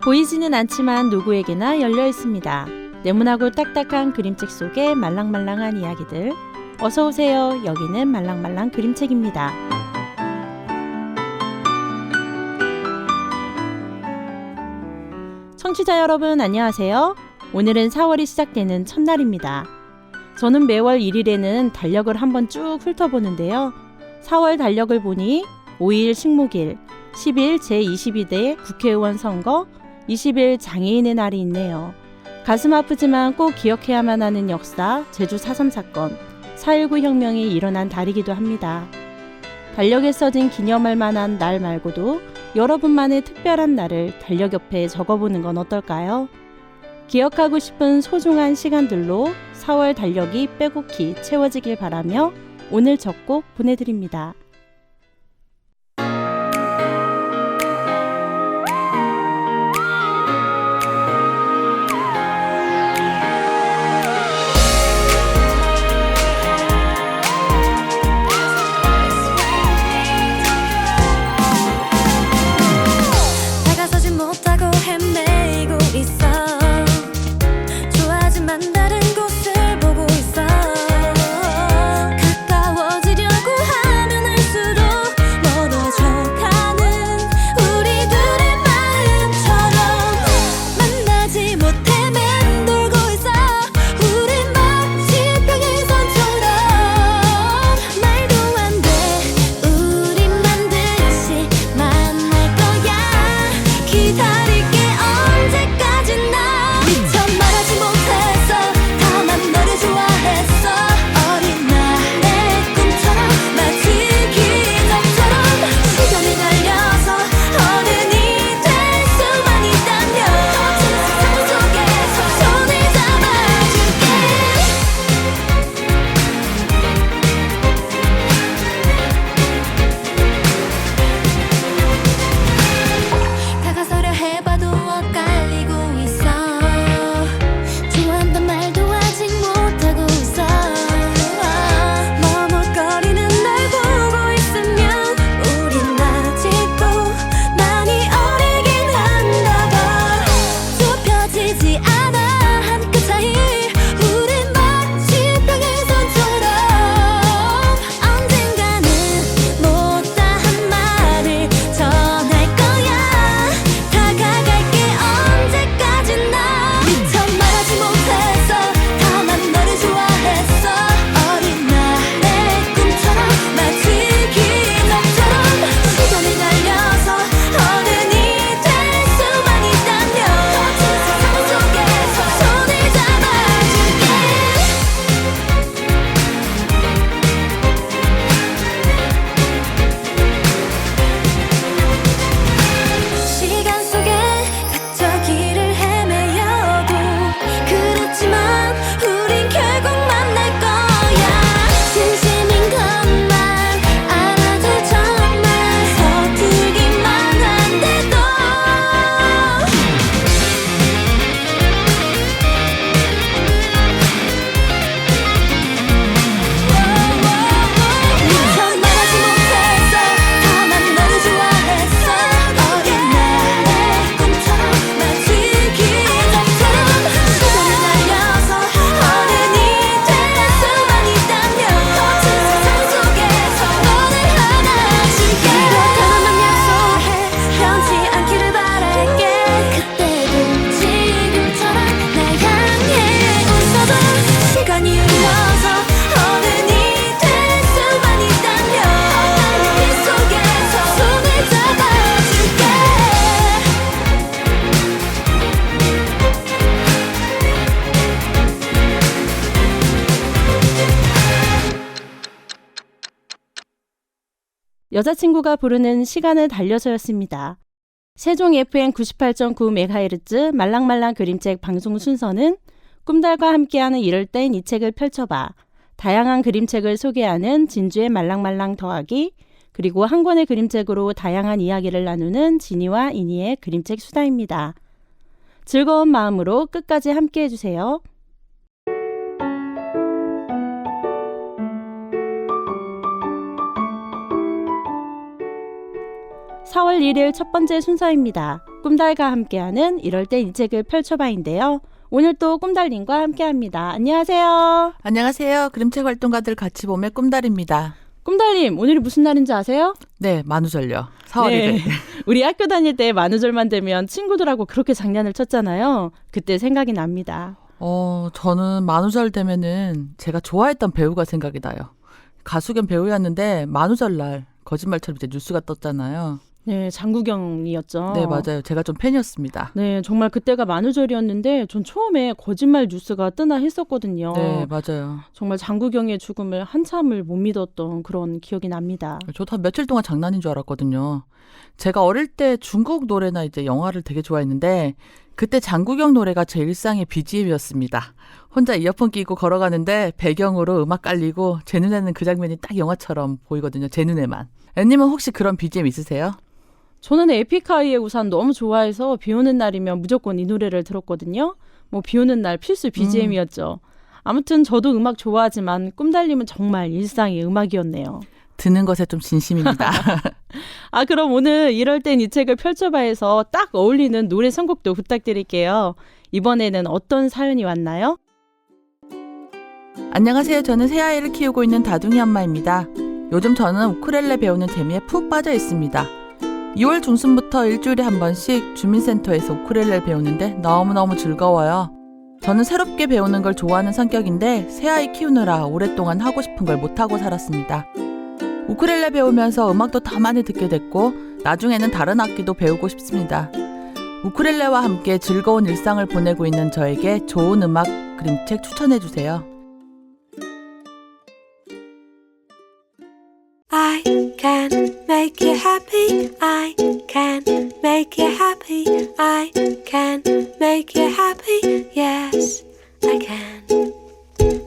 보이지는 않지만 누구에게나 열려 있습니다. 네모나고 딱딱한 그림책 속의 말랑말랑한 이야기들. 어서 오세요. 여기는 말랑말랑 그림책입니다. 청취자 여러분 안녕하세요. 오늘은 4월이 시작되는 첫날입니다. 저는 매월 1일에는 달력을 한번 쭉 훑어보는데요. 4월 달력을 보니 5일 식목일, 10일 제22대 국회의원 선거, 20일 장애인의 날이 있네요. 가슴 아프지만 꼭 기억해야만 하는 역사, 제주 4.3 사건, 4.19 혁명이 일어난 달이기도 합니다. 달력에 써진 기념할 만한 날 말고도 여러분만의 특별한 날을 달력 옆에 적어보는 건 어떨까요? 기억하고 싶은 소중한 시간들로 4월 달력이 빼곡히 채워지길 바라며 오늘 첫 곡 보내드립니다. 여자친구가 부르는 시간을 달려서였습니다. 세종 FM 98.9MHz 말랑말랑 그림책 방송 순서는 꿈달과 함께하는 이럴 땐 이 책을 펼쳐봐. 다양한 그림책을 소개하는 진주의 말랑말랑 더하기, 그리고 한 권의 그림책으로 다양한 이야기를 나누는 지니와 이니의 그림책 수다입니다. 즐거운 마음으로 끝까지 함께 해주세요. 4월 1일 첫 번째 순서입니다. 꿈달과 함께하는 이럴 땐 이 책을 펼쳐봐인데요. 오늘 또 꿈달님과 함께합니다. 안녕하세요. 안녕하세요. 그림책 활동가들 같이 봄의 꿈달입니다. 꿈달님, 오늘이 무슨 날인지 아세요? 네, 만우절요. 4월 1일. 네. 우리 학교 다닐 때 만우절만 되면 친구들하고 그렇게 장난을 쳤잖아요. 그때 생각이 납니다. 저는 만우절 되면은 제가 좋아했던 배우가 생각이 나요. 가수 겸 배우였는데 만우절날 거짓말처럼 이제 뉴스가 떴잖아요. 네, 장국영이었죠. 네, 맞아요. 제가 좀 팬이었습니다. 네, 정말 그때가 만우절이었는데 전 처음에 거짓말 뉴스가 뜨나 했었거든요. 네, 맞아요. 정말 장국영의 죽음을 한참을 못 믿었던 그런 기억이 납니다. 저도 한 며칠 동안 장난인 줄 알았거든요. 제가 어릴 때 중국 노래나 이제 영화를 되게 좋아했는데 그때 장국영 노래가 제 일상의 BGM이었습니다. 혼자 이어폰 끼고 걸어가는데 배경으로 음악 깔리고 제 눈에는 그 장면이 딱 영화처럼 보이거든요. 제 눈에만. 앤님은 혹시 그런 BGM 있으세요? 저는 에픽하이의 우산 너무 좋아해서 비 오는 날이면 무조건 이 노래를 들었거든요. 뭐 비 오는 날 필수 BGM이었죠. 아무튼 저도 음악 좋아하지만 꿈달님은 정말 일상의 음악이었네요. 듣는 것에 좀 진심입니다. 그럼 오늘 이럴 땐 이 책을 펼쳐봐에서 딱 어울리는 노래 선곡도 부탁드릴게요. 이번에는 어떤 사연이 왔나요? 안녕하세요. 저는 새 아이를 키우고 있는 다둥이 엄마입니다. 요즘 저는 우쿨렐레 배우는 재미에 푹 빠져 있습니다. 2월 중순부터 일주일에 한 번씩 주민센터에서 우쿨렐레를 배우는데 너무너무 즐거워요. 저는 새롭게 배우는 걸 좋아하는 성격인데 새아이 키우느라 오랫동안 하고 싶은 걸 못하고 살았습니다. 우쿨렐레 배우면서 음악도 더 많이 듣게 됐고 나중에는 다른 악기도 배우고 싶습니다. 우쿨렐레와 함께 즐거운 일상을 보내고 있는 저에게 좋은 음악 그림책 추천해주세요. I can make you happy. I can make you happy. I can make you happy. Yes, I can.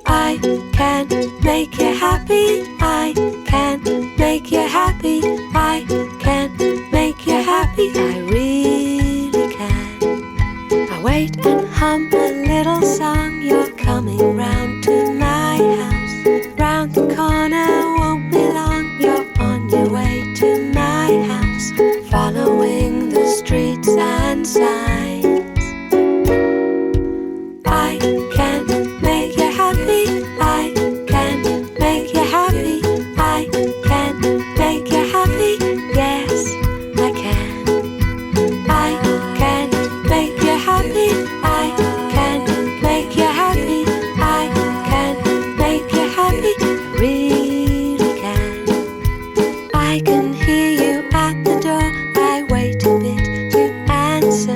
I can make you happy. I can make you happy. I can make you happy. I really can. I wait and hum a little song. You're coming round to my house. Round the corner won't be long. You're on your way to my house. Following the streets and signs. I can make you happy. I can make you happy. I can make you happy. Yes, I can. I can make you happy. I can make you happy. I can make you happy. Really can. I can hear you at the door. I wait a bit to answer.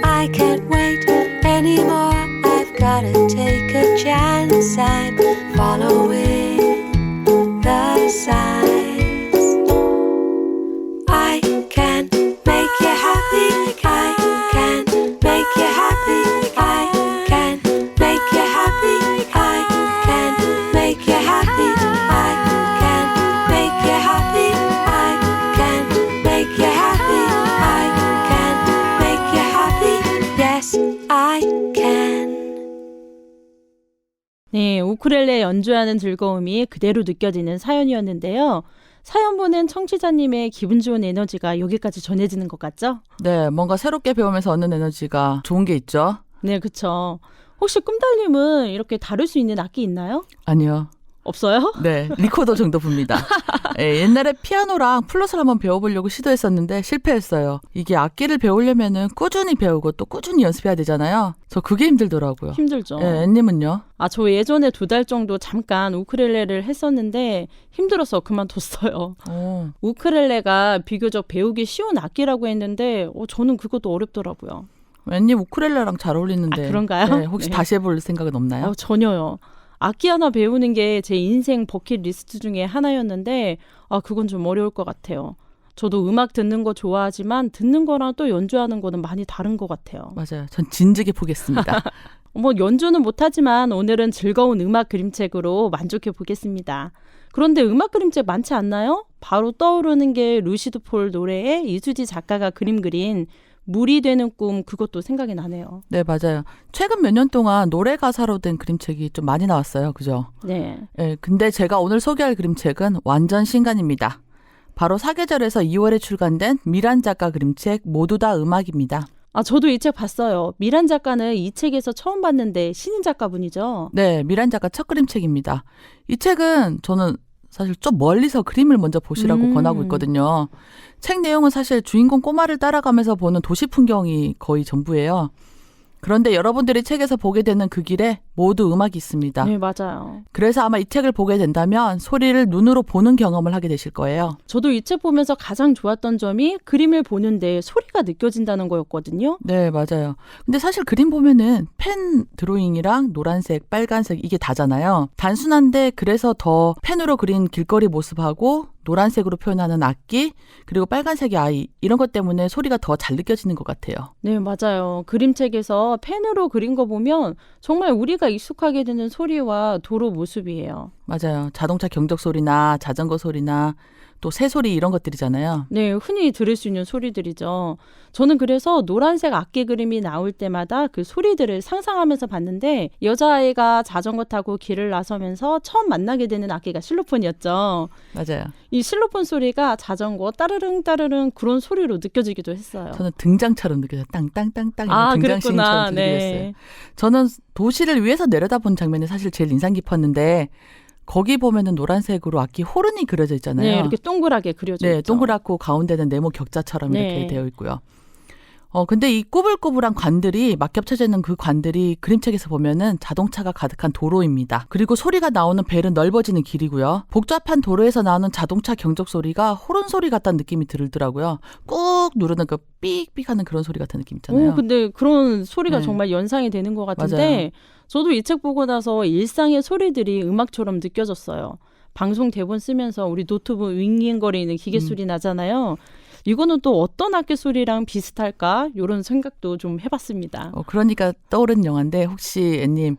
I can't wait anymore. I've gotta take a chance. I'm following the signs. I can make you happy. I can make you happy. I can make you happy. I can make you happy. I can make you happy. I can make you happy. I can make you happy. Yes, I can. 네, 우쿨렐레 연주하는 즐거움이 그대로 느껴지는 사연이었는데요. 사연 보낸 청취자님의 기분 좋은 에너지가 여기까지 전해지는 것 같죠? 네, 뭔가 새롭게 배우면서 얻는 에너지가 좋은 게 있죠? 네, 그쵸. 혹시 꿈달님은 이렇게 다룰 수 있는 악기 있나요? 아니요. 없어요? 네, 리코더 정도 붑니다. 예, 옛날에 피아노랑 플룻을 한번 배워보려고 시도했었는데 실패했어요. 이게 악기를 배우려면은 꾸준히 배우고 또 꾸준히 연습해야 되잖아요. 저 그게 힘들더라고요. 힘들죠. 예, 앤님은요? 저 예전에 2달 정도 잠깐 우쿨렐레를 했었는데 힘들어서 그만뒀어요. 오. 우쿨렐레가 비교적 배우기 쉬운 악기라고 했는데 저는 그것도 어렵더라고요. 앤님 우쿨렐레랑 잘 어울리는데. 그런가요? 네, 혹시 네. 다시 해볼 생각은 없나요? 전혀요. 악기 하나 배우는 게 제 인생 버킷리스트 중에 하나였는데 그건 좀 어려울 것 같아요. 저도 음악 듣는 거 좋아하지만 듣는 거랑 또 연주하는 거는 많이 다른 것 같아요. 맞아요. 전 진즉에 보겠습니다. 연주는 못하지만 오늘은 즐거운 음악 그림책으로 만족해 보겠습니다. 그런데 음악 그림책 많지 않나요? 바로 떠오르는 게 루시드 폴 노래에 이수지 작가가 그림 그린 물이 되는 꿈, 그것도 생각이 나네요. 네, 맞아요. 최근 몇 년 동안 노래 가사로 된 그림책이 좀 많이 나왔어요. 그죠? 네. 네, 근데 제가 오늘 소개할 그림책은 완전 신간입니다. 바로 사계절에서 2월에 출간된 미란 작가 그림책 모두 다 음악입니다. 저도 이 책 봤어요. 미란 작가는 이 책에서 처음 봤는데 신인 작가분이죠? 네, 미란 작가 첫 그림책입니다. 이 책은 저는 사실 좀 멀리서 그림을 먼저 보시라고 권하고 있거든요. 책 내용은 사실 주인공 꼬마를 따라가면서 보는 도시 풍경이 거의 전부예요. 그런데 여러분들이 책에서 보게 되는 그 길에 모두 음악이 있습니다. 네, 맞아요. 그래서 아마 이 책을 보게 된다면 소리를 눈으로 보는 경험을 하게 되실 거예요. 저도 이 책 보면서 가장 좋았던 점이 그림을 보는데 소리가 느껴진다는 거였거든요. 네, 맞아요. 근데 사실 그림 보면은 펜 드로잉이랑 노란색, 빨간색 이게 다잖아요. 단순한데 그래서 더 펜으로 그린 길거리 모습하고 노란색으로 표현하는 악기, 그리고 빨간색의 아이, 이런 것 때문에 소리가 더 잘 느껴지는 것 같아요. 네, 맞아요. 그림책에서 펜으로 그린 거 보면 정말 우리가 익숙하게 듣는 소리와 도로 모습이에요. 맞아요. 자동차 경적 소리나 자전거 소리나 또 새 소리 이런 것들이잖아요. 네, 흔히 들을 수 있는 소리들이죠. 저는 그래서 노란색 악기 그림이 나올 때마다 그 소리들을 상상하면서 봤는데 여자아이가 자전거 타고 길을 나서면서 처음 만나게 되는 악기가 실로폰이었죠. 맞아요. 이 실로폰 소리가 자전거 따르릉 따르릉 그런 소리로 느껴지기도 했어요. 저는 등장처럼 느껴져요. 땅땅땅땅 이런 등장신처럼 들리겠어요. 네. 저는 도시를 위에서 내려다본 장면이 사실 제일 인상 깊었는데 거기 보면은 노란색으로 악기 호른이 그려져 있잖아요. 네, 이렇게 동그랗게 그려져 네, 있죠. 동그랗고 가운데는 네모 격자처럼 네. 이렇게 되어 있고요. 근데 이 꾸불꾸불한 관들이 막 겹쳐져 있는 그 관들이 그림책에서 보면은 자동차가 가득한 도로입니다. 그리고 소리가 나오는 벨은 넓어지는 길이고요. 복잡한 도로에서 나오는 자동차 경적 소리가 호른 소리 같다는 느낌이 들더라고요. 꾹 누르는 그 삑삑하는 그런 소리 같은 느낌 있잖아요. 근데 그런 소리가 네. 정말 연상이 되는 것 같은데 맞아요. 저도 이 책 보고 나서 일상의 소리들이 음악처럼 느껴졌어요. 방송 대본 쓰면서 우리 노트북 윙윙거리는 기계 소리 나잖아요. 이거는 또 어떤 악기 소리랑 비슷할까? 이런 생각도 좀 해봤습니다. 그러니까 떠오른 영화인데 혹시 앤님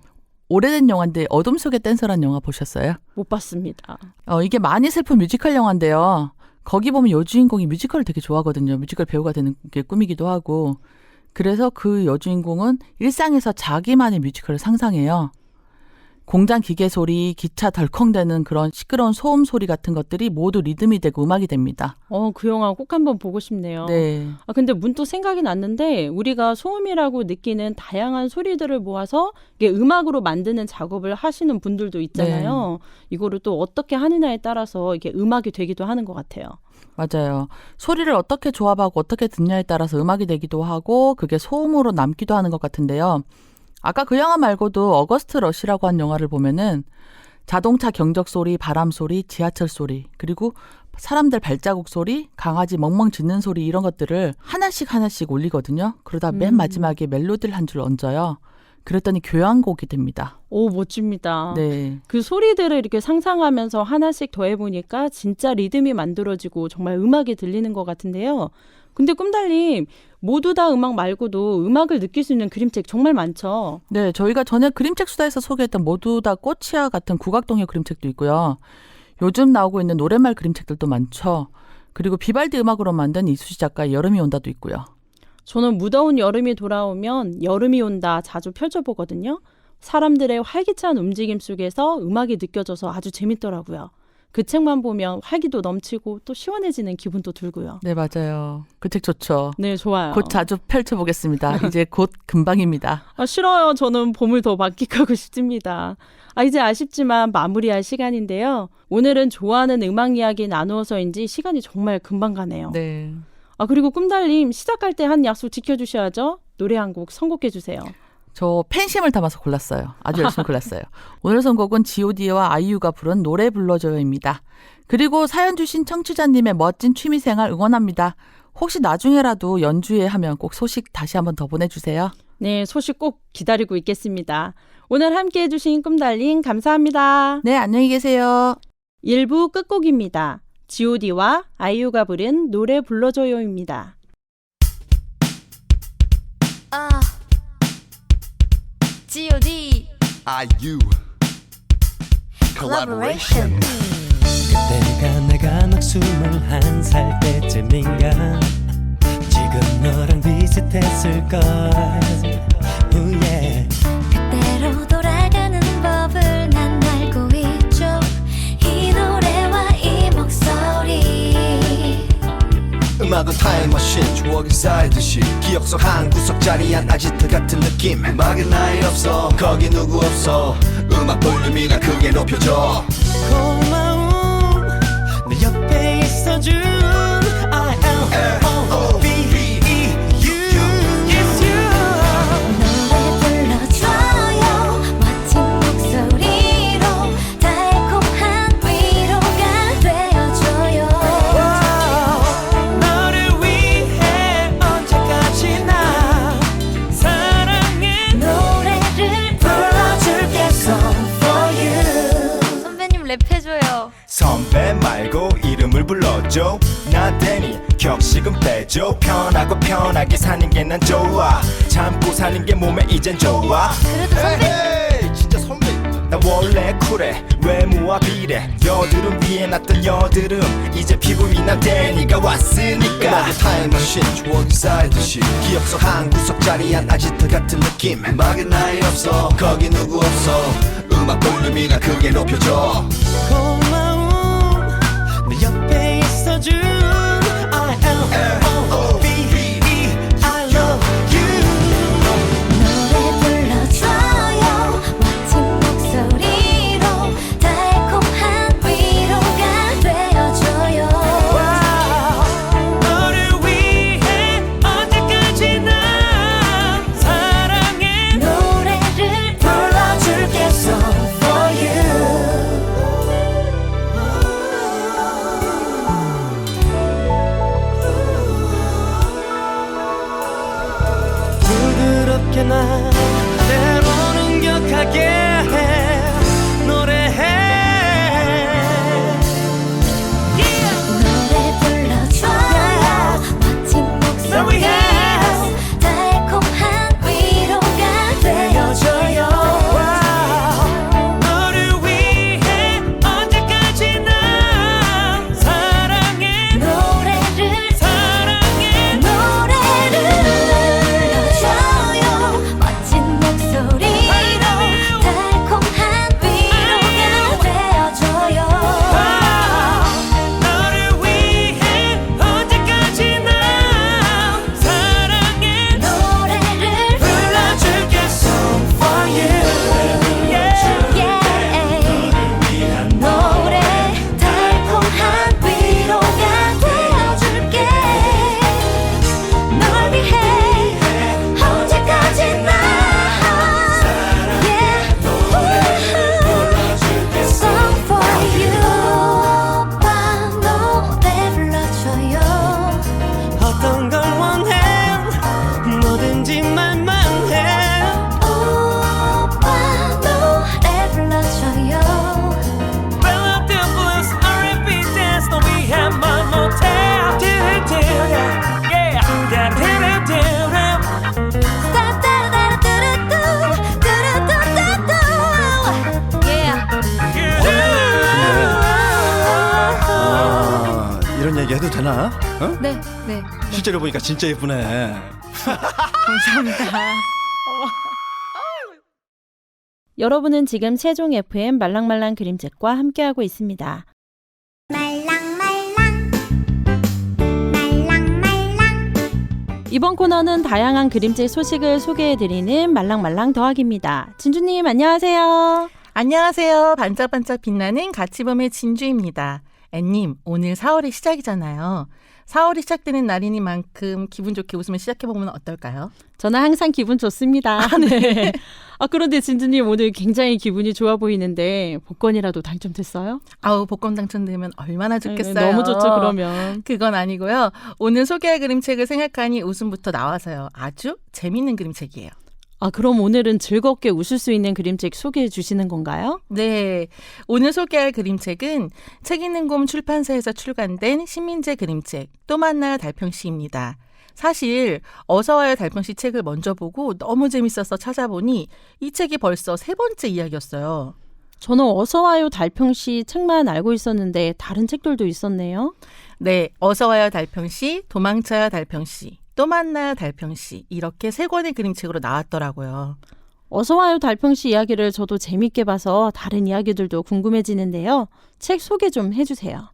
오래된 영화인데 어둠 속의 댄서라는 영화 보셨어요? 못 봤습니다. 이게 많이 슬픈 뮤지컬 영화인데요. 거기 보면 여주인공이 뮤지컬을 되게 좋아하거든요. 뮤지컬 배우가 되는 게 꿈이기도 하고. 그래서 그 여주인공은 일상에서 자기만의 뮤지컬을 상상해요. 공장 기계 소리, 기차 덜컹대는 그런 시끄러운 소음 소리 같은 것들이 모두 리듬이 되고 음악이 됩니다. 그 영화 꼭 한번 보고 싶네요. 네. 근데 문득 생각이 났는데 우리가 소음이라고 느끼는 다양한 소리들을 모아서 이게 음악으로 만드는 작업을 하시는 분들도 있잖아요. 이거를 또 어떻게 하느냐에 따라서 이게 음악이 되기도 하는 것 같아요. 맞아요. 소리를 어떻게 조합하고 어떻게 듣냐에 따라서 음악이 되기도 하고 그게 소음으로 남기도 하는 것 같은데요. 아까 그 영화 말고도 어거스트 러시라고 한 영화를 보면은 자동차 경적 소리, 바람 소리, 지하철 소리, 그리고 사람들 발자국 소리, 강아지 멍멍 짖는 소리 이런 것들을 하나씩 올리거든요. 그러다 맨 마지막에 멜로디를 한 줄 얹어요. 그랬더니 교향곡이 됩니다. 오, 멋집니다. 네. 그 소리들을 이렇게 상상하면서 하나씩 더해보니까 진짜 리듬이 만들어지고 정말 음악이 들리는 것 같은데요. 근데 꿈달님, 모두 다 음악 말고도 음악을 느낄 수 있는 그림책 정말 많죠? 네, 저희가 전에 그림책 수다에서 소개했던 모두 다 꽃이야 같은 국악동요 그림책도 있고요. 요즘 나오고 있는 노랫말 그림책들도 많죠. 그리고 비발디 음악으로 만든 이수지 작가의 여름이 온다도 있고요. 저는 무더운 여름이 돌아오면 여름이 온다 자주 펼쳐보거든요. 사람들의 활기찬 움직임 속에서 음악이 느껴져서 아주 재밌더라고요. 그 책만 보면 활기도 넘치고 또 시원해지는 기분도 들고요. 네, 맞아요. 그 책 좋죠. 네, 좋아요. 곧 자주 펼쳐보겠습니다. 이제 곧 금방입니다. 싫어요. 저는 봄을 더 만끽하고 싶습니다. 이제 아쉽지만 마무리할 시간인데요. 오늘은 좋아하는 음악 이야기 나누어서인지 시간이 정말 금방 가네요. 네. 그리고 꿈달님, 시작할 때 한 약속 지켜주셔야죠. 노래 한 곡 선곡해 주세요. 저 팬심을 담아서 골랐어요. 아주 열심히 골랐어요. 오늘 선곡은 G.O.D와 아이유가 부른 노래 불러줘요입니다. 그리고 사연 주신 청취자님의 멋진 취미생활 응원합니다. 혹시 나중에라도 연주회 하면 꼭 소식 다시 한번 더 보내주세요. 네, 소식 꼭 기다리고 있겠습니다. 오늘 함께해 주신 꿈달님 감사합니다. 네, 안녕히 계세요. 1부 끝곡입니다. G.O.D와 아이유가 부른 노래 불러줘요입니다. G.O.D. IU collaboration. 그때가 내가 막 21살 때쯤인가 지금 너랑 비슷했을걸 oh yeah. 그때로 돌아가는 법을 난 알고 있죠. 이 노래와 이 목소리 음악은 타임머신 추억이 쌓이듯이 기억 속 한 구석 자리한 아지트 같은 느낌 음악엔 나이 없어 거기 누구 없어 음악 볼륨이나 크게 높여줘 고마움 내 옆에 있어준 I-L-O-V-E-U It's you 노래 불러줘요 멋진 목소리로 달콤한 위로가 되어줘요 너를 위해 언제까지나 사랑해 노래를 불러줄게 Song for you 선배님 랩해줘요 선배 말고 이름을 불러줘 나 데니 격식은 빼줘 편하고 편하게 사는 게 난 좋아 참고 사는 게 몸에 이젠 좋아 그래도 선배 에이, 진짜 선배 나 원래 쿨해 외모와 비례 여드름 위에 놨던 여드름 이제 피부 위난 데니가 왔으니까 음악의 타임머신 추억이 쌓이듯이 기억 속 한 구석 자리한 아지트 같은 느낌 음악엔 나이 없어 거기 누구 없어 음악 볼륨이나 크게 높여줘 고마움 내 옆에 있어준 I-L-O-V-E I love you 노래 불러줘요 멋진 목소리로 달콤한 위로가 되어줘요 너를 위해 언제까지나 사랑해 노래를 불러줄게 Song for you 부드럽게 나 때로는 격하게 해 노래해 노래 불러줘요 멋진 목소리로 달콤한 위로가 되어줘요 너를 위해 언제까지나 사랑해 노래를 사랑해 노래를 불러줘요 멋진 목소리로 달콤한 위로가 되어줘요 너를 위해 언제까지나 사랑해 노래를 불러줄게 Song for you 노래 달콤한 위로가 되어줄게 널 위해 언제까지나 Song for you 오빠 노래 불러줘요 어떤 걸 원해 뭐든지 말만 해 오빠 노래 불러줘요 Ballad and blues R&B dance 너 위해 말 못해 이런 얘기 해도 되나? 어? 네. 실제로 보니까 진짜 예쁘네 여러분은 지금 세종 FM 말랑말랑 그림책과 함께하고 있습니다. 이번 코너는 다양한 그림책 소식을 소개해드리는 말랑말랑 더하기입니다. 진주님 안녕하세요. 안녕하세요. 반짝반짝 빛나는 가치범의 진주입니다. 앤님, 오늘 4월이 시작이잖아요. 4월이 시작되는 날이니만큼 기분 좋게 웃으며 시작해보면 어떨까요? 저는 항상 기분 좋습니다. 네. 그런데 진주님 오늘 굉장히 기분이 좋아 보이는데 복권이라도 당첨됐어요? 아우, 복권 당첨되면 얼마나 좋겠어요. 너무 좋죠, 그러면. 그건 아니고요. 오늘 소개할 그림책을 생각하니 웃음부터 나와서요. 아주 재밌는 그림책이에요. 그럼 오늘은 즐겁게 웃을 수 있는 그림책 소개해 주시는 건가요? 네. 오늘 소개할 그림책은 책 읽는 곰 출판사에서 출간된 신민재 그림책 또 만나요 달평시입니다. 사실 어서와요 달평시 책을 먼저 보고 너무 재밌어서 찾아보니 이 책이 벌써 3번째 이야기였어요. 저는 어서와요 달평시 책만 알고 있었는데 다른 책들도 있었네요. 네. 어서와요 달평시, 도망쳐요 달평시, 또 만나요 달평시 이렇게 3권의 그림책으로 나왔더라고요. 어서와요 달평시 이야기를 저도 재밌게 봐서 다른 이야기들도 궁금해지는데요. 책 소개 좀 해주세요.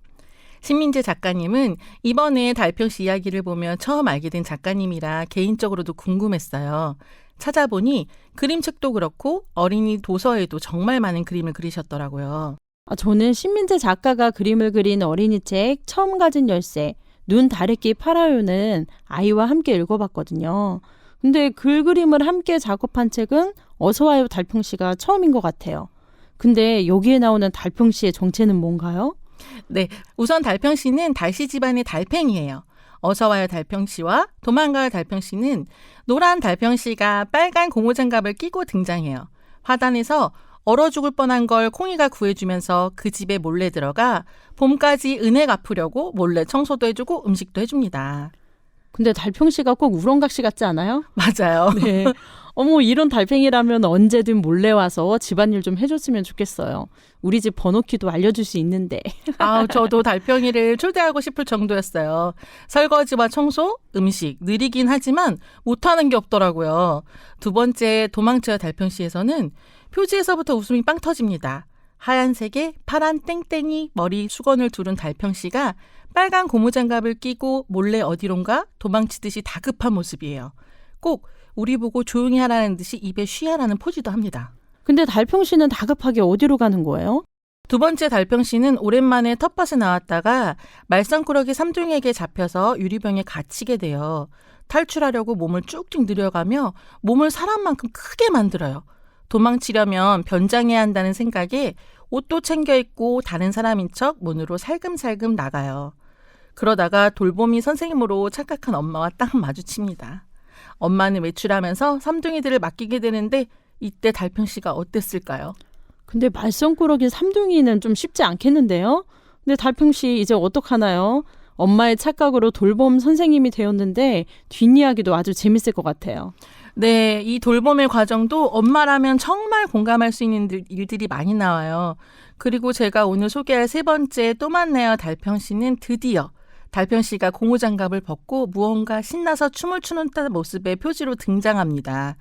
신민재 작가님은 이번에 달평씨 이야기를 보며 처음 알게 된 작가님이라 개인적으로도 궁금했어요. 찾아보니 그림책도 그렇고 어린이 도서에도 정말 많은 그림을 그리셨더라고요. 저는 신민재 작가가 그림을 그린 어린이책 처음 가진 열쇠, 눈 다래끼 팔아요는 아이와 함께 읽어봤거든요. 근데 글그림을 함께 작업한 책은 어서와요 달평씨가 처음인 것 같아요. 근데 여기에 나오는 달평씨의 정체는 뭔가요? 네, 우선 달평씨는 달씨 집안의 달팽이에요. 어서와요 달평씨와 도망가요 달평씨는 노란 달평씨가 빨간 고무장갑을 끼고 등장해요. 화단에서 얼어 죽을 뻔한 걸 콩이가 구해주면서 그 집에 몰래 들어가 봄까지 은혜 갚으려고 몰래 청소도 해주고 음식도 해줍니다. 근데 달평씨가 꼭 우렁각시 같지 않아요? 맞아요. 네. 어머, 이런 달팽이라면 언제든 몰래 와서 집안일 좀 해줬으면 좋겠어요. 우리 집 번호키도 알려줄 수 있는데. 저도 달팽이를 초대하고 싶을 정도였어요. 설거지와 청소, 음식 느리긴 하지만 못하는 게 없더라고요. 두 번째 도망쳐요 달평씨에서는 표지에서부터 웃음이 빵 터집니다. 하얀색에 파란 땡땡이 머리 수건을 두른 달평씨가 빨간 고무장갑을 끼고 몰래 어디론가 도망치듯이 다급한 모습이에요. 꼭 우리 보고 조용히 하라는 듯이 입에 쉬하라는 포즈도 합니다. 근데 달평씨는 다급하게 어디로 가는 거예요? 두 번째 달평씨는 오랜만에 텃밭에 나왔다가 말썽꾸러기 삼둥이에게 잡혀서 유리병에 갇히게 돼요. 탈출하려고 몸을 쭉쭉 늘여가며 몸을 사람만큼 크게 만들어요. 도망치려면 변장해야 한다는 생각에 옷도 챙겨 입고 다른 사람인 척 문으로 살금살금 나가요. 그러다가 돌보미 선생님으로 착각한 엄마와 딱 마주칩니다. 엄마는 외출하면서 삼둥이들을 맡기게 되는데 이때 달평씨가 어땠을까요? 근데 말썽꾸러기 삼둥이는 좀 쉽지 않겠는데요? 근데 달평씨 이제 어떡하나요? 엄마의 착각으로 돌봄 선생님이 되었는데 뒷이야기도 아주 재밌을 것 같아요. 네, 이 돌봄의 과정도 엄마라면 정말 공감할 수 있는 일들이 많이 나와요. 그리고 제가 오늘 소개할 세 번째 또 만나요 달평씨는 드디어 달평씨가 고무장갑을 벗고 무언가 신나서 춤을 추는 듯한 모습의 표지로 등장합니다.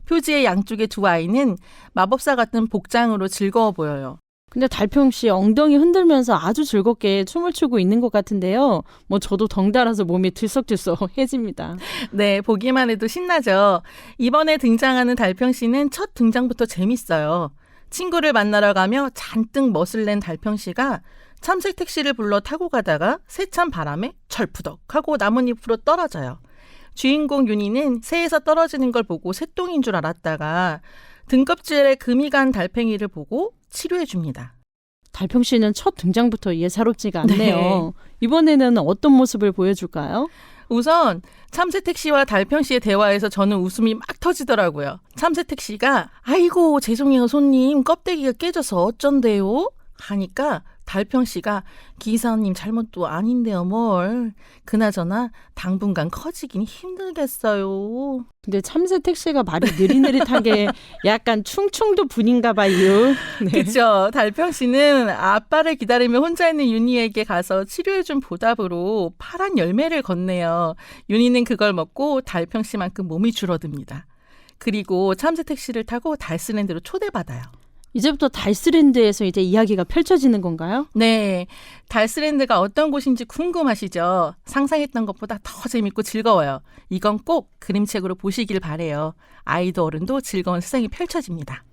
표지의 양쪽의 두 아이는 마법사 같은 복장으로 즐거워 보여요. 근데 달평씨 엉덩이 흔들면서 아주 즐겁게 춤을 추고 있는 것 같은데요. 저도 덩달아서 몸이 들썩들썩해집니다. 네, 보기만 해도 신나죠. 이번에 등장하는 달평씨는 첫 등장부터 재밌어요. 친구를 만나러 가며 잔뜩 멋을 낸 달평씨가 참새 택시를 불러 타고 가다가 세찬 바람에 철푸덕하고 나뭇잎으로 떨어져요. 주인공 윤희는 새에서 떨어지는 걸 보고 새똥인 줄 알았다가 등껍질에 금이 간 달팽이를 보고 치료해 줍니다. 달평씨는 첫 등장부터 예사롭지가 않네요. 네. 이번에는 어떤 모습을 보여줄까요? 우선 참새택시와 달평씨의 대화에서 저는 웃음이 막 터지더라고요. 참새택시가 아이고 죄송해요 손님 껍데기가 깨져서 어쩐대요? 하니까 달평씨가 기사님 잘못도 아닌데요 뭘. 그나저나 당분간 커지긴 힘들겠어요. 근데 참새 택시가 말이 느릿느릿하게 약간 충청도 분인가 봐요. 네. 그렇죠. 달평씨는 아빠를 기다리며 혼자 있는 윤희에게 가서 치료해준 보답으로 파란 열매를 건네요. 윤희는 그걸 먹고 달평씨만큼 몸이 줄어듭니다. 그리고 참새 택시를 타고 달스랜드로 초대받아요. 이제부터 달스랜드에서 이제 이야기가 펼쳐지는 건가요? 네, 달스랜드가 어떤 곳인지 궁금하시죠? 상상했던 것보다 더 재밌고 즐거워요. 이건 꼭 그림책으로 보시길 바래요. 아이도 어른도 즐거운 세상이 펼쳐집니다.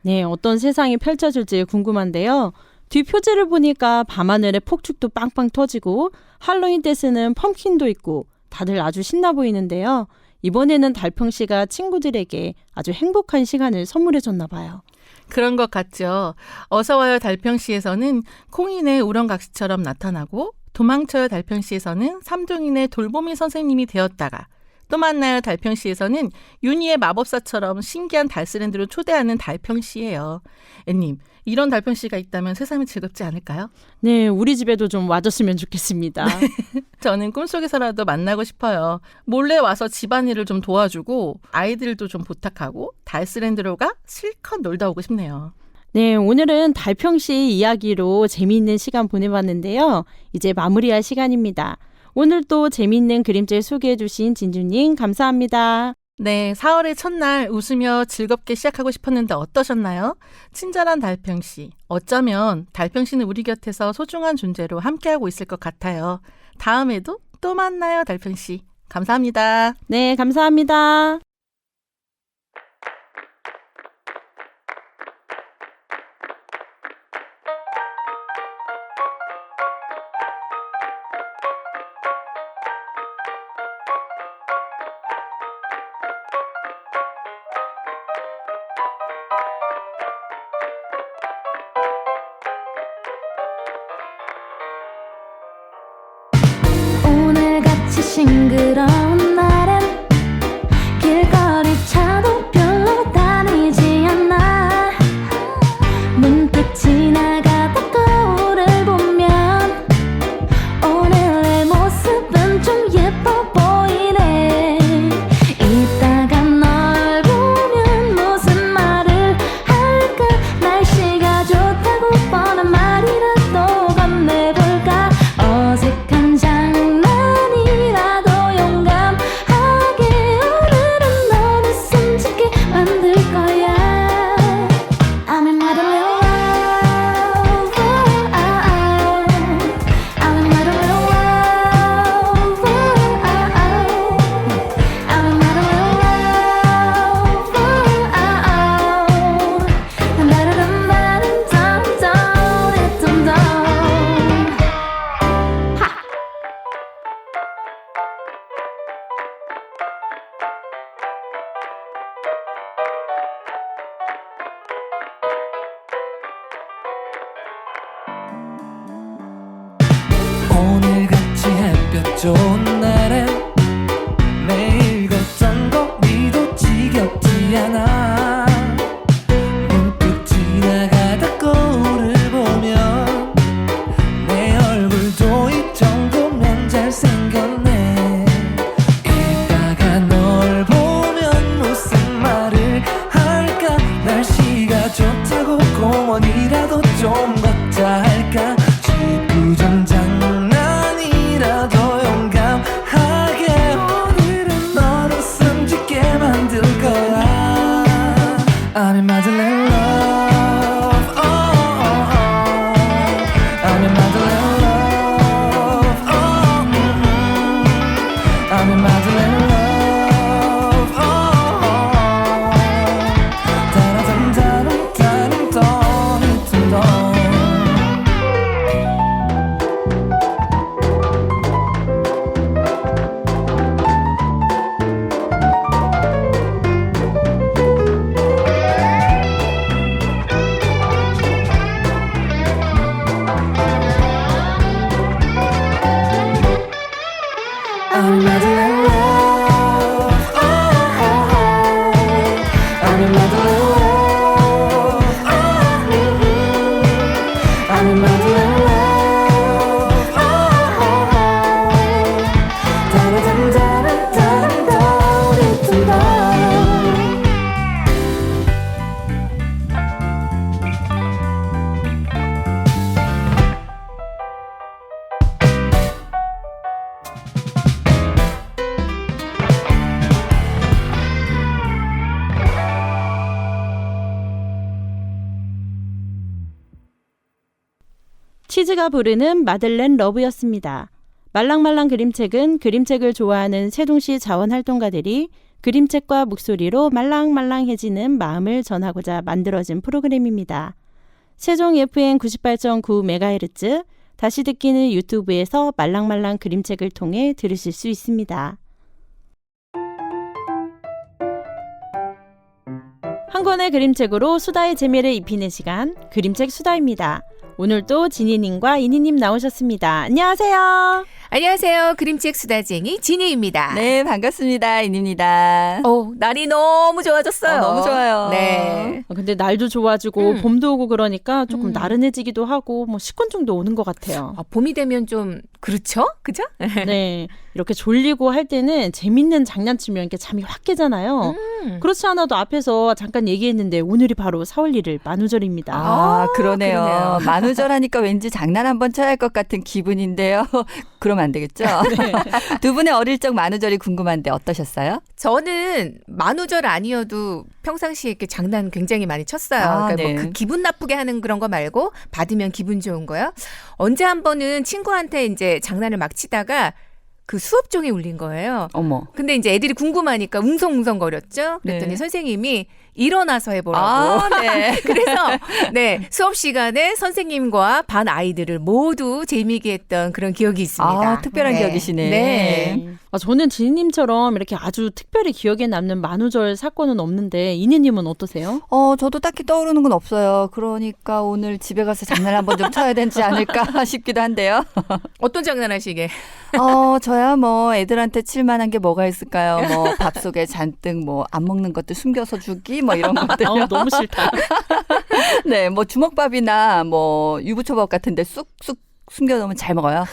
네, 어떤 세상이 펼쳐질지 궁금한데요. 뒤 표지를 보니까 밤하늘에 폭죽도 빵빵 터지고 할로윈 때 쓰는 펌킨도 있고 다들 아주 신나 보이는데요. 이번에는 달평씨가 친구들에게 아주 행복한 시간을 선물해 줬나 봐요. 그런 것 같죠. 어서와요 달평씨에서는 콩이네 우렁각시처럼 나타나고 도망쳐요 달평씨에서는 삼둥이네 돌보미 선생님이 되었다가 또 만나요 달평씨에서는 윤희의 마법사처럼 신기한 달스랜드로 초대하는 달평씨예요. 애님, 이런 달평씨가 있다면 세상이 즐겁지 않을까요? 네, 우리 집에도 좀 와줬으면 좋겠습니다. 저는 꿈속에서라도 만나고 싶어요. 몰래 와서 집안일을 좀 도와주고 아이들도 좀 부탁하고 달스랜드로 가 실컷 놀다 오고 싶네요. 네, 오늘은 달평씨 이야기로 재미있는 시간 보내봤는데요. 이제 마무리할 시간입니다. 오늘 또 재미있는 그림책 소개해 주신 진주님 감사합니다. 네, 4월의 첫날 웃으며 즐겁게 시작하고 싶었는데 어떠셨나요? 친절한 달평씨. 어쩌면 달평씨는 우리 곁에서 소중한 존재로 함께하고 있을 것 같아요. 다음에도 또 만나요, 달평씨. 감사합니다. 네, 감사합니다. 오늘같이 싱그러운 날엔 길거리 차도 별로 다니지 않아. 문득 지나가다 거울을 보면 오늘의 모습은 좀 예뻐 보이네. 이따가 널 보면 무슨 말을 할까. 날씨가 좋다고 뻔한 말이라도 건네볼까. 어색한 장난이라도 용감하게 오늘은 너를 숨지게 만들 거야. I'm in my little love. I'm in my little love. I'm in my little love. 오늘같이 햇볕 좋은 날엔 매일 걷던 거리도 지겹지 않아. 문득 지나가다 거울을 보면 내 얼굴도 이 정도면 잘생겼네. 이따가 널 보면 무슨 말을 할까. 날씨가 좋다고 공원이라도 좀 걷자 할까. 지구전 장난이라도 용감하게 오늘은 너로 숨짓게 만들 거야. I'm in my little love. Oh, oh, oh. I'm in my little love. Oh, I'm in my little love. Oh, 다라담 다름 다름 덩 I'm in my little love. Oh, oh, oh. I'm in my little love. Oh, I'm in my little love. Oh, 다라담 다름 다름 덩 치즈가 부르는 마들렌 러브였습니다. 말랑말랑 그림책은 그림책을 좋아하는 세종시 자원활동가들이 그림책과 목소리로 말랑말랑해지는 마음을 전하고자 만들어진 프로그램입니다. 세종 FM 98.9MHz 다시 듣기는 유튜브에서 말랑말랑 그림책을 통해 들으실 수 있습니다. 한 권의 그림책으로 수다의 재미를 입히는 시간, 그림책 수다입니다. 오늘도 지니님과 이니님 나오셨습니다. 안녕하세요. 안녕하세요. 그림책 수다쟁이 지니입니다. 네, 반갑습니다. 인입니다. 날이 너무 좋아졌어요. 너무 좋아요. 네. 근데 날도 좋아지고 봄도 오고 그러니까 조금 나른해지기도 하고 뭐 식곤증도 오는 것 같아요. 봄이 되면 좀 그렇죠? 그죠? 네. 이렇게 졸리고 할 때는 재밌는 장난치면 이렇게 잠이 확 깨잖아요. 그렇지 않아도 앞에서 잠깐 얘기했는데 오늘이 바로 4월 1일 만우절입니다. 아, 그러네요. 그러네요. 만우절 하니까 왠지 장난 한번 쳐야 할 것 같은 기분인데요. 그럼 그러면 안 되겠죠? 두 분의 어릴 적 만우절이 궁금한데 어떠셨어요? 저는 만우절 아니어도 평상시에 이렇게 장난 굉장히 많이 쳤어요. 아, 그러니까 네. 뭐 그 기분 나쁘게 하는 그런 거 말고 받으면 기분 좋은 거요. 언제 한 번은 친구한테 이제 장난을 막 치다가 그 수업종이 울린 거예요. 어머. 근데 이제 애들이 궁금하니까 웅성웅성거렸죠. 그랬더니 네. 선생님이 일어나서 해보라고. 아, 네. 그래서 네 수업 시간에 선생님과 반 아이들을 모두 재미있게 했던 그런 기억이 있습니다. 아, 특별한 기억이시네. 네. 저는 지니님처럼 이렇게 아주 특별히 기억에 남는 만우절 사건은 없는데 이니님은 어떠세요? 저도 딱히 떠오르는 건 없어요. 그러니까 오늘 집에 가서 장난 한번 좀 쳐야 되지 않을까 싶기도 한데요. 어떤 장난하시게? 저야 뭐 애들한테 칠 만한 게 뭐가 있을까요? 뭐 밥 속에 잔뜩 뭐 안 먹는 것들 숨겨서 주기 뭐 이런 것들. 너무 싫다. 네, 뭐 주먹밥이나 뭐 유부초밥 같은데 쑥쑥 숨겨놓으면 잘 먹어요.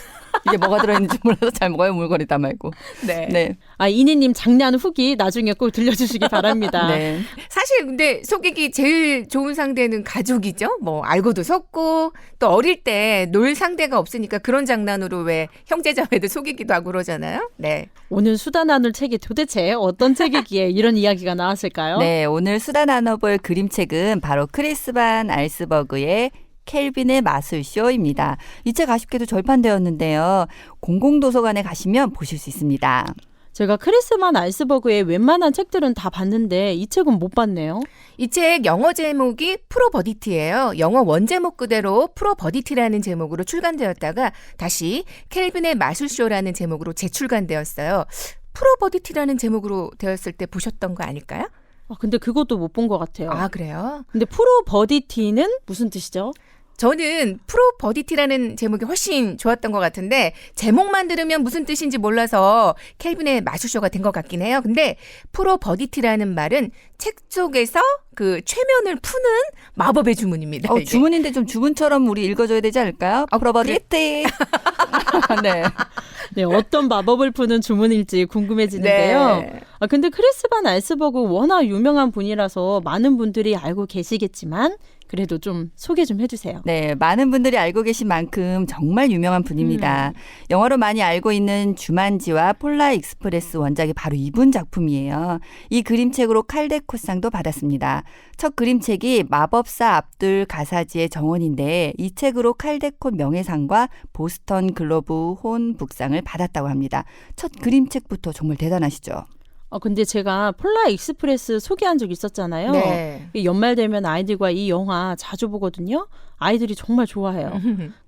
이게 뭐가 들어있는지 몰라서 잘 먹어요. 물거리다 말고. 네. 네. 이니님 장난 후기 나중에 꼭 들려주시기 바랍니다. 네. 사실 근데 속이기 제일 좋은 상대는 가족이죠. 뭐 알고도 속고 또 어릴 때 놀 상대가 없으니까 그런 장난으로 왜 형제자매도 속이기도 하고 그러잖아요. 네. 오늘 수다 나눌 책이 도대체 어떤 책이기에 이런 이야기가 나왔을까요? 네, 오늘 수다 나눠볼 그림책은 바로 크리스 반 알스버그의 켈빈의 마술쇼입니다. 이 책 아쉽게도 절판되었는데요. 공공도서관에 가시면 보실 수 있습니다. 제가 크리스만 알스버그의 웬만한 책들은 다 봤는데 이 책은 못 봤네요. 이 책 영어 제목이 프로버디티예요. 영어 원제목 그대로 프로버디티라는 제목으로 출간되었다가 다시 켈빈의 마술쇼라는 제목으로 재출간되었어요. 프로버디티라는 제목으로 되었을 때 보셨던 거 아닐까요? 근데 그것도 못 본 것 같아요. 아, 그래요? 근데 프로버디티는 무슨 뜻이죠? 저는 프로버디티라는 제목이 훨씬 좋았던 것 같은데 제목만 들으면 무슨 뜻인지 몰라서 켈빈의 마술쇼가 된 것 같긴 해요. 근데 프로버디티라는 말은 책 속에서 그 최면을 푸는 마법의 주문입니다. 이게. 주문인데 좀 주문처럼 우리 읽어줘야 되지 않을까요? 프로버디티. 네. 네, 어떤 마법을 푸는 주문일지 궁금해지는데요. 네. 근데 크리스 반 알스버그 워낙 유명한 분이라서 많은 분들이 알고 계시겠지만 그래도 좀 소개 좀 해주세요. 네, 많은 분들이 알고 계신 만큼 정말 유명한 분입니다. 영화로 많이 알고 있는 주만지와 폴라 익스프레스 원작이 바로 이분 작품이에요. 이 그림책으로 칼데코상도 받았습니다. 첫 그림책이 마법사 압둘 가사지의 정원인데 이 책으로 칼데코 명예상과 보스턴 글로브 혼 북상을 받았다고 합니다. 첫 그림책부터 정말 대단하시죠? 근데 제가 폴라 익스프레스 소개한 적 있었잖아요. 네. 연말 되면 아이들과 이 영화 자주 보거든요. 아이들이 정말 좋아해요.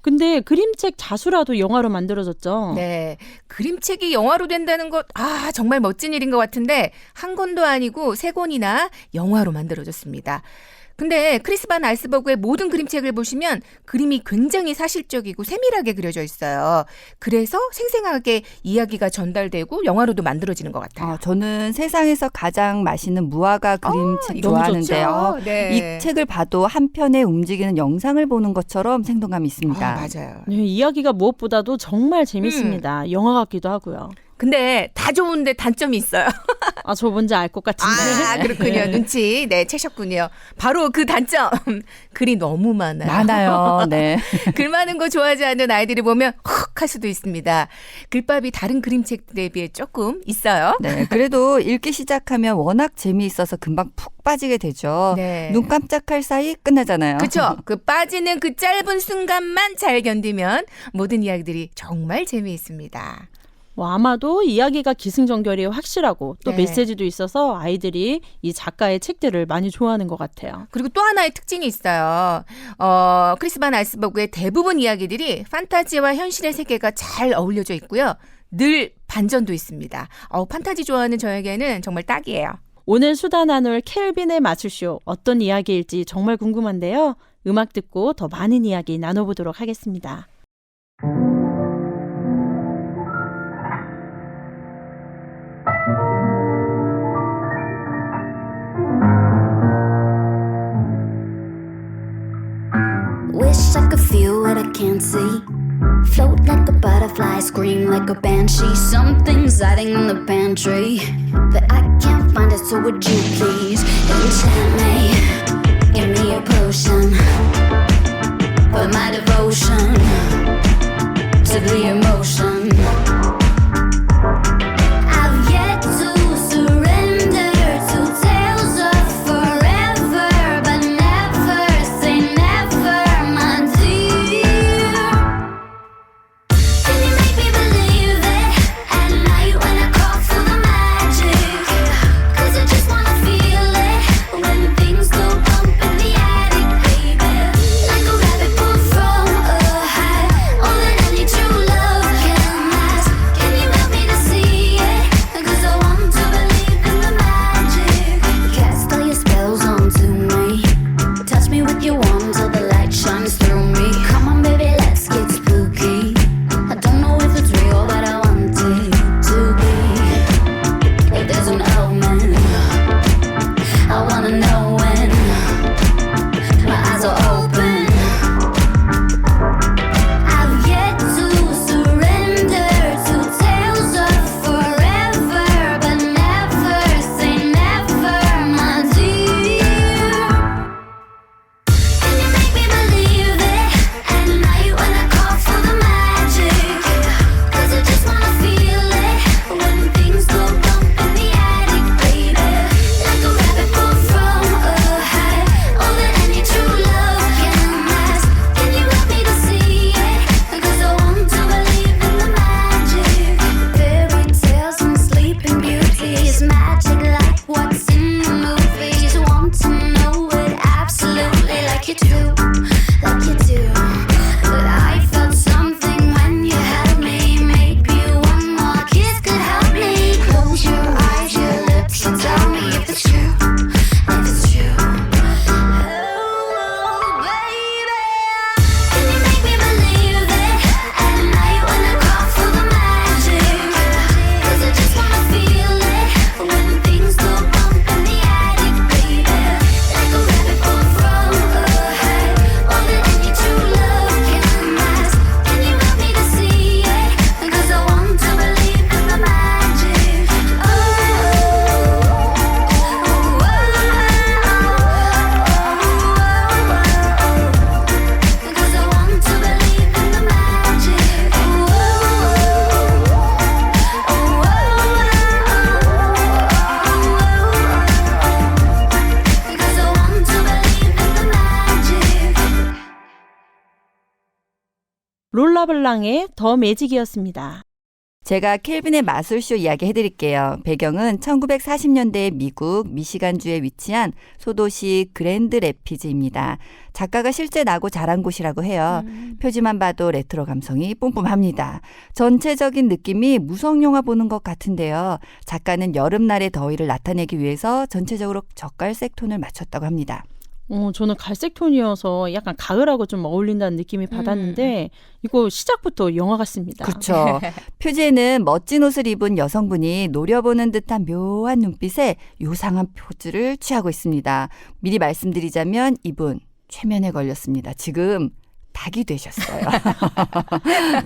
근데 그림책 자수라도 영화로 만들어졌죠. 네. 그림책이 영화로 된다는 것, 정말 멋진 일인 것 같은데, 한 권도 아니고 세 권이나 영화로 만들어졌습니다. 근데 크리스 반 알스버그의 모든 그림책을 보시면 그림이 굉장히 사실적이고 세밀하게 그려져 있어요. 그래서 생생하게 이야기가 전달되고 영화로도 만들어지는 것 같아요. 저는 세상에서 가장 맛있는 무화과 그림책 너무 좋아하는데요. 좋죠. 네. 이 책을 봐도 한편의 움직이는 영상을 보는 것처럼 생동감이 있습니다. 맞아요. 네, 이야기가 무엇보다도 정말 재밌습니다. 영화 같기도 하고요. 근데 다 좋은데 단점이 있어요. 저 뭔지 알 것 같은데. 그렇군요. 눈치 채셨군요. 바로 그 단점. 글이 너무 많아요. 많아요. 네. 글 많은 거 좋아하지 않는 아이들이 보면 헉 할 수도 있습니다. 글밥이 다른 그림책들에 비해 조금 있어요. 네. 그래도 읽기 시작하면 워낙 재미있어서 금방 푹 빠지게 되죠. 네. 눈 깜짝할 사이 끝나잖아요. 그렇죠. 그 빠지는 그 짧은 순간만 잘 견디면 모든 이야기들이 정말 재미있습니다. 아마도 이야기가 기승전결이 확실하고 또 네. 메시지도 있어서 아이들이 이 작가의 책들을 많이 좋아하는 것 같아요. 그리고 또 하나의 특징이 있어요. 크리스 반 알스버그의 대부분 이야기들이 판타지와 현실의 세계가 잘 어울려져 있고요. 늘 반전도 있습니다. 판타지 좋아하는 저에게는 정말 딱이에요. 오늘 수다 나눌 켈빈의 마술쇼 어떤 이야기일지 정말 궁금한데요. 음악 듣고 더 많은 이야기 나눠보도록 하겠습니다. Wish I could feel what I can't see. Float like a butterfly, scream like a banshee. Something's hiding in the pantry that I can't find it, so would you please enchant me? Give me a potion for my devotion to the emotion. I've yet to surrender to tales of forever, but never say never, my dear. Can you make me believe it at night when I call for the magic? 'Cause I just wanna feel it when things go bump in the attic, baby. Like a rabbit pulled from a hat, all that any true love can ask. Can you help me to see it? 'Cause I want to believe in the magic. Cast all your spells onto me. Touch me with your wand till the light shines through me. Come on, baby, let's get spooky. I don't know if it's real, but I want it to be. If there's an omen, I wanna know when my eyes are open. I've yet to surrender to tales of forever, but never say never, my dear. Can you make me believe it at night when I call for the magic? 'Cause I just wanna feel it when things go bump in the attic, baby. Like a rabbit pulled from a hat, all that any true love can ask. Can you help me to see it? 'Cause I want to believe in the magic. Fairy tales and sleeping beauties, magic like what's in the movies. Want to know it absolutely like you do, like you do. But I felt something when you held me. Maybe one more kiss could help me. Close your eyes, your lips, and tell me if it's true, if it's true. Oh, baby, can you make me believe it at night when I call for the magic? 'Cause I just wanna feel it when things go bump in the attic, baby. Like a rabbit pulled from a hat, all that any true love can ask. Can you help me to see it? 'Cause I want to believe in the magic. Because I want to believe in the magic. Because I want to believe in the magic. 롤라블랑의 더 매직이었습니다. 제가 켈빈의 마술쇼 이야기 해드릴게요. 배경은 1940년대 미국 미시간주에 위치한 소도시 그랜드 래피즈입니다. 작가가 실제 나고 자란 곳이라고 해요. 표지만 봐도 레트로 감성이 뿜뿜합니다. 전체적인 느낌이 무성영화 보는 것 같은데요. 작가는 여름날의 더위를 나타내기 위해서 전체적으로 젓갈색 톤을 맞췄다고 합니다. 저는 갈색 톤이어서 약간 가을하고 좀 어울린다는 느낌이 받았는데 이거 시작부터 영화 같습니다. 그렇죠. 표지에는 멋진 옷을 입은 여성분이 노려보는 듯한 묘한 눈빛에 요상한 포즈를 취하고 있습니다. 미리 말씀드리자면 이분 최면에 걸렸습니다. 지금 닭이 되셨어요.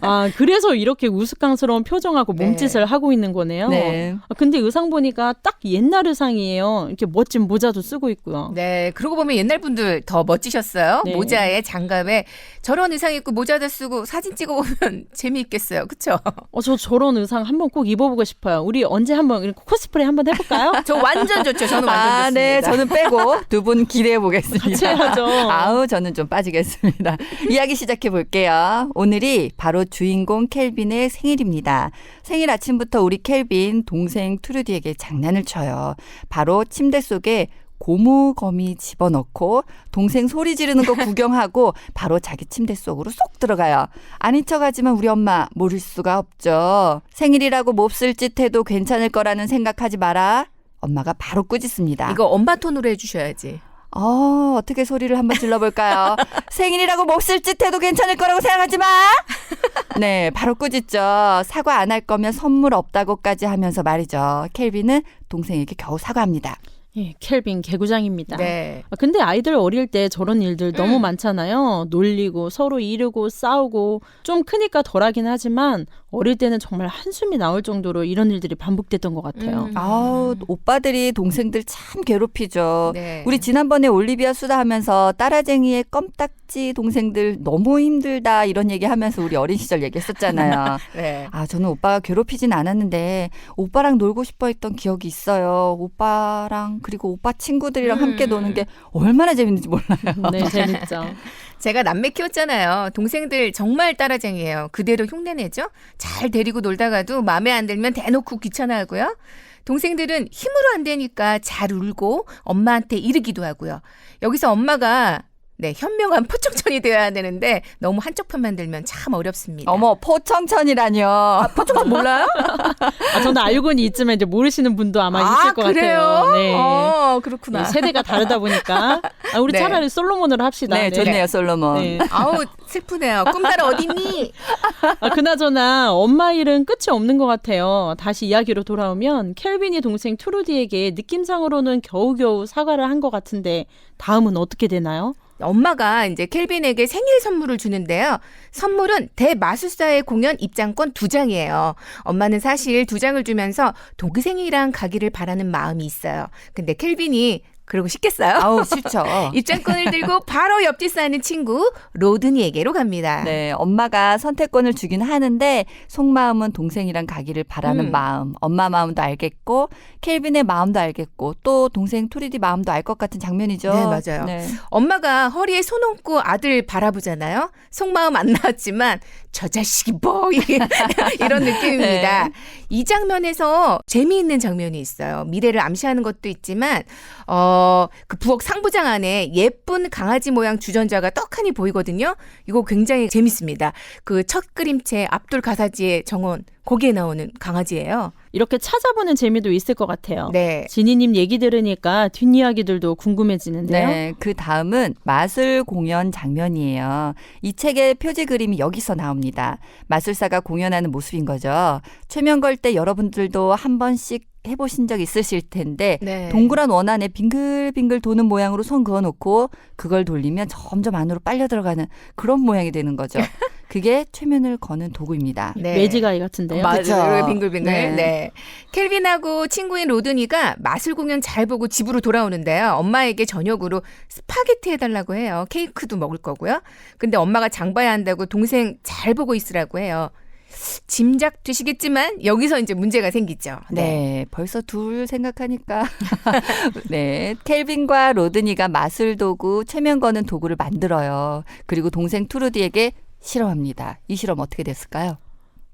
아, 그래서 이렇게 우스꽝스러운 표정하고 네. 몸짓을 하고 있는 거네요. 네. 근데 의상 보니까 딱 옛날 의상이에요. 이렇게 멋진 모자도 쓰고 있고요. 네, 그러고 보면 옛날 분들 더 멋지셨어요. 네. 모자에 장갑에 저런 의상 입고 모자도 쓰고 사진 찍어보면 재미있겠어요. 그렇죠? 저 저런 의상 한번 꼭 입어보고 싶어요. 우리 언제 한번 이렇게 코스프레 한번 해볼까요? 저 완전 좋죠. 저는 완전 좋습니다. 네, 저는 빼고 두 분 기대해 보겠습니다. 같이 해야죠. 아우, 저는 좀 빠지겠습니다. 이야기 시작해 볼게요. 오늘이 바로 주인공 켈빈의 생일입니다. 생일 아침부터 우리 켈빈 동생 트루디에게 장난을 쳐요. 바로 침대 속에 고무거미 집어넣고 동생 소리 지르는 거 구경하고 바로 자기 침대 속으로 쏙 들어가요. 아닌 척하지만 우리 엄마 모를 수가 없죠. 생일이라고 몹쓸 짓 해도 괜찮을 거라는 생각하지 마라. 엄마가 바로 꾸짖습니다. 이거 엄마 톤으로 해주셔야지. 어떻게 소리를 한번 질러볼까요? 생일이라고 몹쓸 짓 해도 괜찮을 거라고 생각하지 마! 네, 바로 꾸짖죠. 사과 안 할 거면 선물 없다고까지 하면서 말이죠. 켈빈은 동생에게 겨우 사과합니다. 예, 켈빈 개구장입니다. 네. 근데 아이들 어릴 때 저런 일들 너무 많잖아요. 놀리고 서로 이르고 싸우고 좀 크니까 덜하긴 하지만 어릴 때는 정말 한숨이 나올 정도로 이런 일들이 반복됐던 것 같아요. 아우, 오빠들이 동생들 참 괴롭히죠. 네. 우리 지난번에 올리비아 수다 하면서 딸아쟁이의 껌딱지 동생들 너무 힘들다 이런 얘기 하면서 우리 어린 시절 얘기했었잖아요. 네. 아, 저는 오빠가 괴롭히진 않았는데 오빠랑 놀고 싶어 했던 기억이 있어요. 오빠랑 그리고 오빠 친구들이랑 함께 노는 게 얼마나 재밌는지 몰라요. 네, 재밌죠. 제가 남매 키웠잖아요. 동생들 정말 따라쟁이에요. 그대로 흉내내죠. 잘 데리고 놀다가도 마음에 안 들면 대놓고 귀찮아하고요. 동생들은 힘으로 안 되니까 잘 울고 엄마한테 이르기도 하고요. 여기서 엄마가 현명한 포청천이 되어야 되는데 너무 한쪽 편만 들면 참 어렵습니다. 어머, 포청천이라뇨. 포청천 몰라요? 저는 알고는 있지만 이제 모르시는 분도 아마 있을 것 그래요? 같아요. 네. 그렇구나. 네, 세대가 다르다 보니까 우리 네. 차라리 솔로몬으로 합시다. 네, 좋네요, 솔로몬. 네. 아우 슬프네요. 꿈나라 어딨니? 그나저나 엄마 일은 끝이 없는 것 같아요. 다시 이야기로 돌아오면 켈빈이 동생 트루디에게 느낌상으로는 겨우겨우 사과를 한 것 같은데 다음은 어떻게 되나요? 엄마가 이제 켈빈에게 생일 선물을 주는데요. 선물은 대마술사의 공연 입장권 2장이에요. 엄마는 사실 2장을 주면서 동생이랑 가기를 바라는 마음이 있어요. 근데 켈빈이 그러고 싶겠어요? 아우, 싫죠. 입장권을 들고 바로 옆집 사는 친구 로드니에게로 갑니다. 네, 엄마가 선택권을 주긴 하는데 속마음은 동생이랑 가기를 바라는 마음, 엄마 마음도 알겠고 켈빈의 마음도 알겠고 또 동생 투리디 마음도 알 것 같은 장면이죠. 네, 맞아요. 네. 엄마가 허리에 손 얹고 아들 바라보잖아요. 속마음 안 나왔지만 저 자식이 뭐 이런 느낌입니다. 네. 이 장면에서 재미있는 장면이 있어요. 미래를 암시하는 것도 있지만 그 부엌 상부장 안에 예쁜 강아지 모양 주전자가 떡하니 보이거든요. 이거 굉장히 재밌습니다. 그 첫 그림체 압돌 가사지의 정원 거기에 나오는 강아지예요. 이렇게 찾아보는 재미도 있을 것 같아요. 네. 지니님 얘기 들으니까 뒷이야기들도 궁금해지는데요. 네, 그 다음은 마술 공연 장면이에요. 이 책의 표지 그림이 여기서 나옵니다. 마술사가 공연하는 모습인 거죠. 최면 걸 때 여러분들도 한 번씩 해보신 적 있으실 텐데 네. 동그란 원 안에 빙글빙글 도는 모양으로 손 그어놓고 그걸 돌리면 점점 안으로 빨려 들어가는 그런 모양이 되는 거죠. 그게 최면을 거는 도구입니다. 네. 매지가이 같은데요. 맞아요. 빙글빙글. 네. 네. 켈빈하고 친구인 로드니가 마술 공연 잘 보고 집으로 돌아오는데요. 엄마에게 저녁으로 스파게티 해달라고 해요. 케이크도 먹을 거고요. 근데 엄마가 장 봐야 한다고 동생 잘 보고 있으라고 해요. 짐작 되시겠지만 여기서 이제 문제가 생기죠. 네, 벌써 둘 생각하니까 네, 켈빈과 로드니가 마술 도구, 최면 거는 도구를 만들어요. 그리고 동생 투루디에게 실험합니다. 이 실험 어떻게 됐을까요?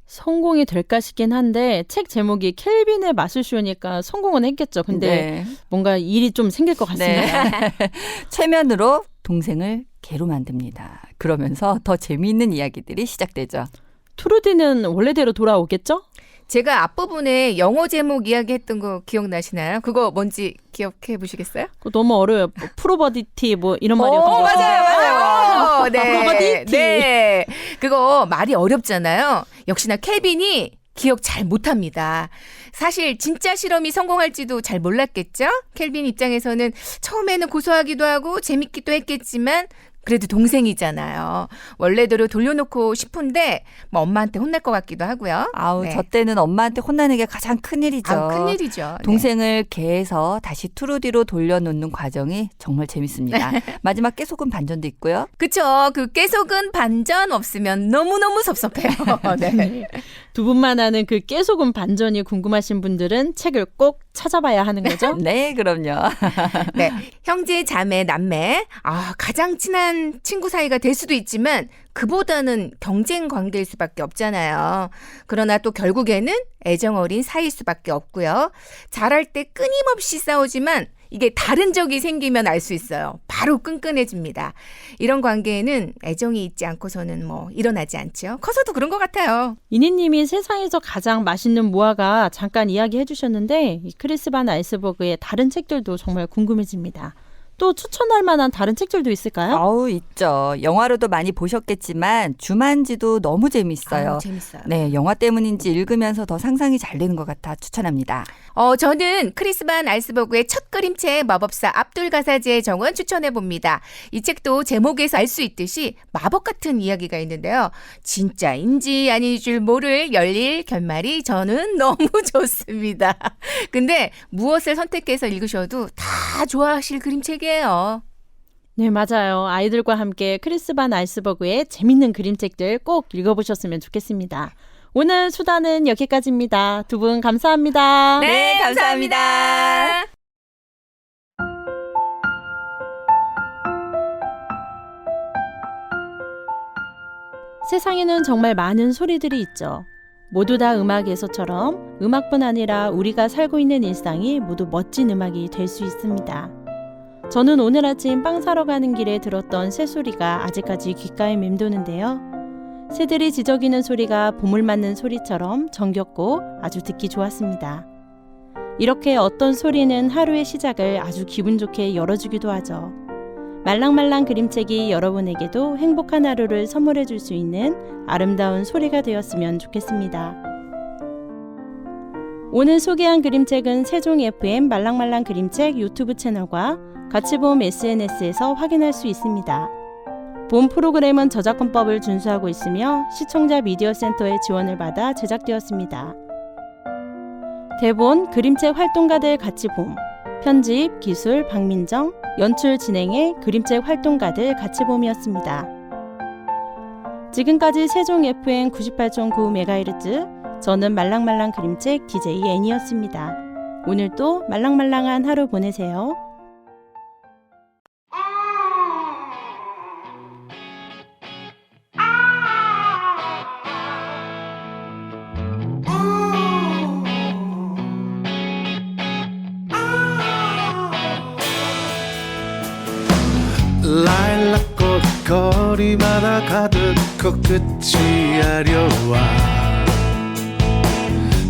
성공이 될까 싶긴 한데 책 제목이 켈빈의 마술쇼니까 성공은 했겠죠. 근데 뭔가 일이 좀 생길 것 같습니다. 네. 최면으로 동생을 개로 만듭니다. 그러면서 더 재미있는 이야기들이 시작되죠. 트루디는 원래대로 돌아오겠죠? 제가 앞부분에 영어 제목 이야기했던 거 기억나시나요? 그거 뭔지 기억해 보시겠어요? 그거 너무 어려워요. 뭐 프로버디티 뭐 이런 말이었던 것 같아요. 맞아요. 네. 프로버디티. 네. 그거 말이 어렵잖아요. 역시나 켈빈이 기억 잘 못합니다. 사실 진짜 실험이 성공할지도 잘 몰랐겠죠? 켈빈 입장에서는 처음에는 고소하기도 하고 재밌기도 했겠지만 그래도 동생이잖아요. 원래대로 돌려놓고 싶은데 뭐 엄마한테 혼날 것 같기도 하고요. 아우, 네. 저 때는 엄마한테 혼나는 게 가장 큰일이죠. 큰일이죠. 네. 동생을 개에서 다시 투루디로 돌려놓는 과정이 정말 재밌습니다. 마지막 깨소금 반전도 있고요. 그쵸. 그 깨속은 반전 없으면 너무너무 섭섭해요. 네. 두 분만 아는 그 깨소금 반전이 궁금하신 분들은 책을 꼭 찾아봐야 하는 거죠? 네, 그럼요. 네. 형제, 자매, 남매. 가장 친한 친구 사이가 될 수도 있지만 그보다는 경쟁 관계일 수밖에 없잖아요. 그러나 또 결국에는 애정 어린 사이일 수밖에 없고요. 잘할 때 끊임없이 싸우지만 이게 다른 적이 생기면 알 수 있어요. 바로 끈끈해집니다. 이런 관계에는 애정이 있지 않고서는 뭐 일어나지 않죠. 커서도 그런 것 같아요. 이니님이 세상에서 가장 맛있는 무화과 잠깐 이야기해 주셨는데 이 크리스 반 알스버그의 다른 책들도 정말 궁금해집니다. 또 추천할 만한 다른 책들도 있을까요? 어우, 있죠. 영화로도 많이 보셨겠지만 주만지도 너무 재밌어요. 재밌어요. 네, 영화 때문인지 읽으면서 더 상상이 잘 되는 것 같아 추천합니다. 저는 크리스 반 알스버그의 첫 그림책 마법사 압둘 가사지의 정원 추천해 봅니다. 이 책도 제목에서 알 수 있듯이 마법 같은 이야기가 있는데요. 진짜인지 아닐 줄 모를 열릴 결말이 저는 너무 좋습니다. 근데 무엇을 선택해서 읽으셔도 다 좋아하실 그림책이에요. 네, 맞아요. 아이들과 함께 크리스 반 알스버그의 재밌는 그림책들 꼭 읽어보셨으면 좋겠습니다. 오늘 수다는 여기까지입니다. 두 분 감사합니다. 네, 감사합니다. 세상에는 정말 많은 소리들이 있죠. 모두 다 음악에서처럼 음악뿐 아니라 우리가 살고 있는 일상이 모두 멋진 음악이 될 수 있습니다. 저는 오늘 아침 빵 사러 가는 길에 들었던 새소리가 아직까지 귓가에 맴도는데요. 새들이 지저귀는 소리가 봄을 맞는 소리처럼 정겹고 아주 듣기 좋았습니다. 이렇게 어떤 소리는 하루의 시작을 아주 기분 좋게 열어주기도 하죠. 말랑말랑 그림책이 여러분에게도 행복한 하루를 선물해 줄 수 있는 아름다운 소리가 되었으면 좋겠습니다. 오늘 소개한 그림책은 세종 FM 말랑말랑 그림책 유튜브 채널과 같이봄 SNS에서 확인할 수 있습니다. 본 프로그램은 저작권법을 준수하고 있으며 시청자 미디어 센터의 지원을 받아 제작되었습니다. 대본, 그림책 활동가들 같이봄, 편집, 기술, 박민정, 연출 진행의 그림책 활동가들 같이봄이었습니다. 지금까지 세종 FM 98.9MHz, 저는 말랑말랑 그림책 DJ 애니였습니다. 오늘도 말랑말랑한 하루 보내세요. 라일락꽃 거리마다 가득 코끝이 아려와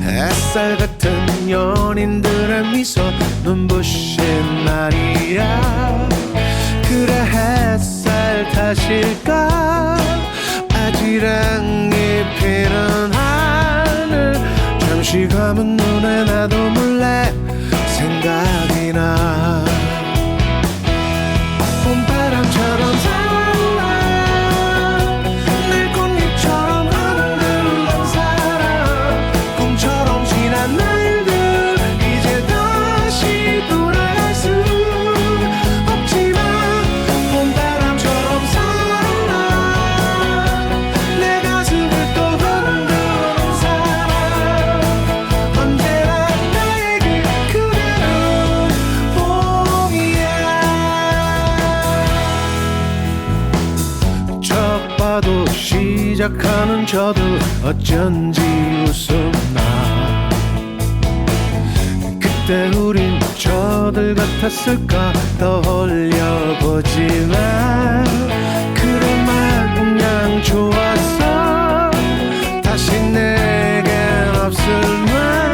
햇살 같은 연인들의 미소 눈부신 날이야. 그래 햇살 탓일까 아지랑이 피는 하늘 잠시 감은 눈에 나도 몰래 생각이 나. 봄바람처럼 살아 늘 꽃잎처럼 흔들리는 사람 꿈처럼 지난 날들 이제 다시 돌아갈 수 없지만 봄바람처럼 살아 내 가슴을 또 흔드는 사람 언제나 나에게 그대는 봄이야. 첫 봐도 시작하는 저도 어쩐지 웃음나. 그때 우린 저들 같았을까 떠올려보지만 그런 말 그냥 좋았어. 다시 내겐 없을 말